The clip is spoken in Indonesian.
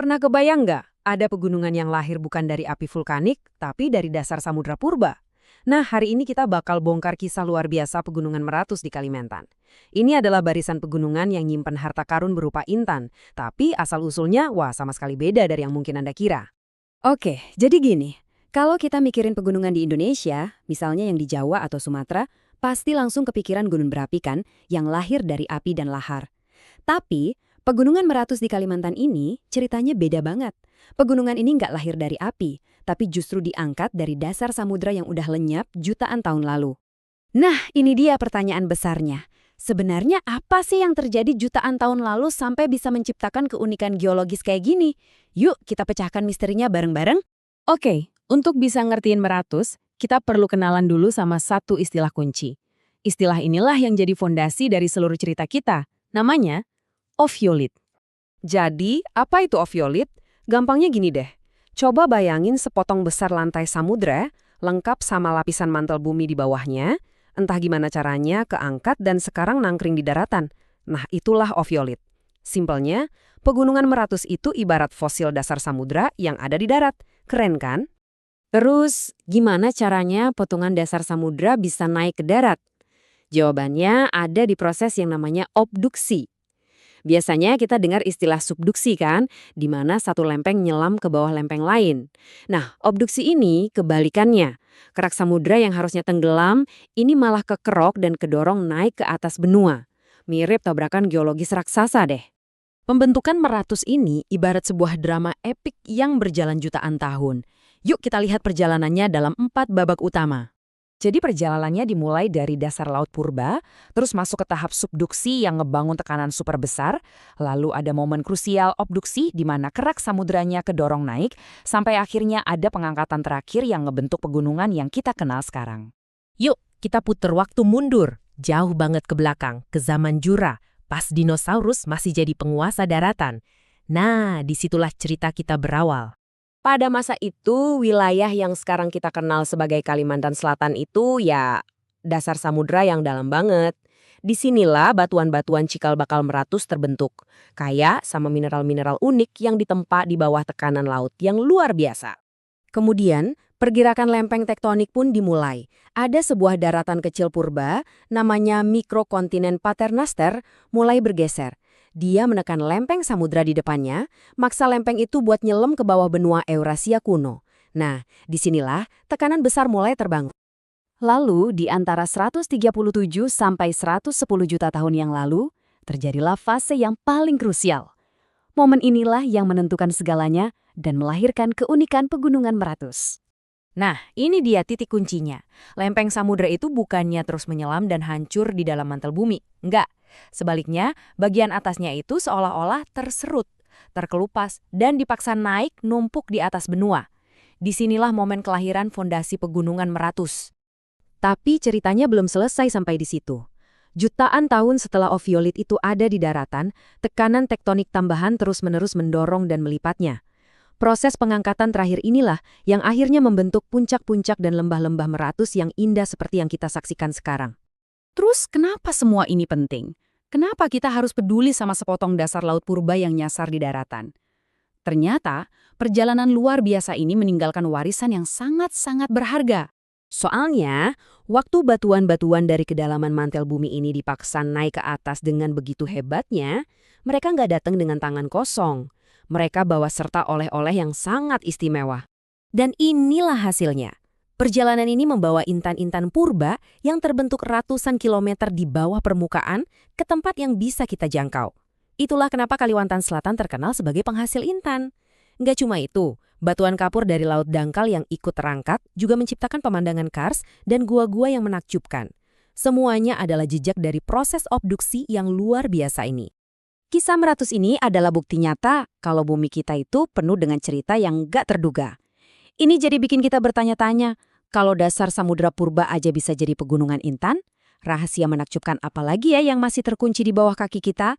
Pernah kebayang nggak ada pegunungan yang lahir bukan dari api vulkanik, tapi dari dasar samudra purba? Nah, hari ini kita bakal bongkar kisah luar biasa Pegunungan Meratus di Kalimantan. Ini adalah barisan pegunungan yang nyimpen harta karun berupa intan, tapi asal-usulnya, wah sama sekali beda dari yang mungkin Anda kira. Oke, jadi gini. Kalau kita mikirin pegunungan di Indonesia, misalnya yang di Jawa atau Sumatera, pasti langsung kepikiran gunung berapi kan, yang lahir dari api dan lahar. Tapi, Pegunungan Meratus di Kalimantan ini ceritanya beda banget. Pegunungan ini nggak lahir dari api, tapi justru diangkat dari dasar samudra yang udah lenyap jutaan tahun lalu. Nah, ini dia pertanyaan besarnya. Sebenarnya apa sih yang terjadi jutaan tahun lalu sampai bisa menciptakan keunikan geologis kayak gini? Yuk kita pecahkan misterinya bareng-bareng. Oke, untuk bisa ngertiin Meratus, kita perlu kenalan dulu sama satu istilah kunci. Istilah inilah yang jadi fondasi dari seluruh cerita kita. Namanya ophiolith. Jadi, apa itu ophiolith? Gampangnya gini deh. Coba bayangin sepotong besar lantai samudra, lengkap sama lapisan mantel bumi di bawahnya, entah gimana caranya keangkat dan sekarang nangkring di daratan. Nah, itulah ophiolith. Simpelnya, Pegunungan Meratus itu ibarat fosil dasar samudra yang ada di darat. Keren kan? Terus, gimana caranya potongan dasar samudra bisa naik ke darat? Jawabannya ada di proses yang namanya obduksi. Biasanya kita dengar istilah subduksi kan, di mana satu lempeng nyelam ke bawah lempeng lain. Nah, obduksi ini kebalikannya. Kerak samudra yang harusnya tenggelam, ini malah kekerok dan kedorong naik ke atas benua. Mirip tabrakan geologis raksasa deh. Pembentukan Meratus ini ibarat sebuah drama epik yang berjalan jutaan tahun. Yuk kita lihat perjalanannya dalam 4 babak utama. Jadi perjalanannya dimulai dari dasar laut purba, terus masuk ke tahap subduksi yang ngebangun tekanan super besar, lalu ada momen krusial obduksi di mana kerak samudranya kedorong naik, sampai akhirnya ada pengangkatan terakhir yang ngebentuk pegunungan yang kita kenal sekarang. Yuk, kita puter waktu mundur, jauh banget ke belakang, ke zaman Jura, pas dinosaurus masih jadi penguasa daratan. Nah, disitulah cerita kita berawal. Pada masa itu, wilayah yang sekarang kita kenal sebagai Kalimantan Selatan itu ya dasar samudra yang dalam banget. Disinilah batuan-batuan cikal bakal Meratus terbentuk, kaya sama mineral-mineral unik yang ditempa di bawah tekanan laut yang luar biasa. Kemudian, pergerakan lempeng tektonik pun dimulai. Ada sebuah daratan kecil purba, namanya mikrokontinen Paternoster, mulai bergeser. Dia menekan lempeng samudra di depannya, maksa lempeng itu buat nyelam ke bawah benua Eurasia kuno. Nah, disinilah tekanan besar mulai terbangun. Lalu, di antara 137 sampai 110 juta tahun yang lalu, terjadilah fase yang paling krusial. Momen inilah yang menentukan segalanya dan melahirkan keunikan Pegunungan Meratus. Nah, ini dia titik kuncinya. Lempeng samudra itu bukannya terus menyelam dan hancur di dalam mantel bumi. Enggak. Sebaliknya, bagian atasnya itu seolah-olah terserut, terkelupas, dan dipaksa naik numpuk di atas benua. Disinilah momen kelahiran fondasi Pegunungan Meratus. Tapi ceritanya belum selesai sampai di situ. Jutaan tahun setelah ophiolith itu ada di daratan, tekanan tektonik tambahan terus-menerus mendorong dan melipatnya. Proses pengangkatan terakhir inilah yang akhirnya membentuk puncak-puncak dan lembah-lembah Meratus yang indah seperti yang kita saksikan sekarang. Terus kenapa semua ini penting? Kenapa kita harus peduli sama sepotong dasar laut purba yang nyasar di daratan? Ternyata, perjalanan luar biasa ini meninggalkan warisan yang sangat-sangat berharga. Soalnya, waktu batuan-batuan dari kedalaman mantel bumi ini dipaksa naik ke atas dengan begitu hebatnya, mereka nggak datang dengan tangan kosong. Mereka bawa serta oleh-oleh yang sangat istimewa. Dan inilah hasilnya. Perjalanan ini membawa intan-intan purba yang terbentuk ratusan kilometer di bawah permukaan ke tempat yang bisa kita jangkau. Itulah kenapa Kalimantan Selatan terkenal sebagai penghasil intan. Nggak cuma itu, batuan kapur dari Laut Dangkal yang ikut terangkat juga menciptakan pemandangan kars dan gua-gua yang menakjubkan. Semuanya adalah jejak dari proses obduksi yang luar biasa ini. Kisah Meratus ini adalah bukti nyata kalau bumi kita itu penuh dengan cerita yang nggak terduga. Ini jadi bikin kita bertanya-tanya, kalau dasar samudra purba aja bisa jadi pegunungan intan, rahasia menakjubkan apa lagi ya yang masih terkunci di bawah kaki kita?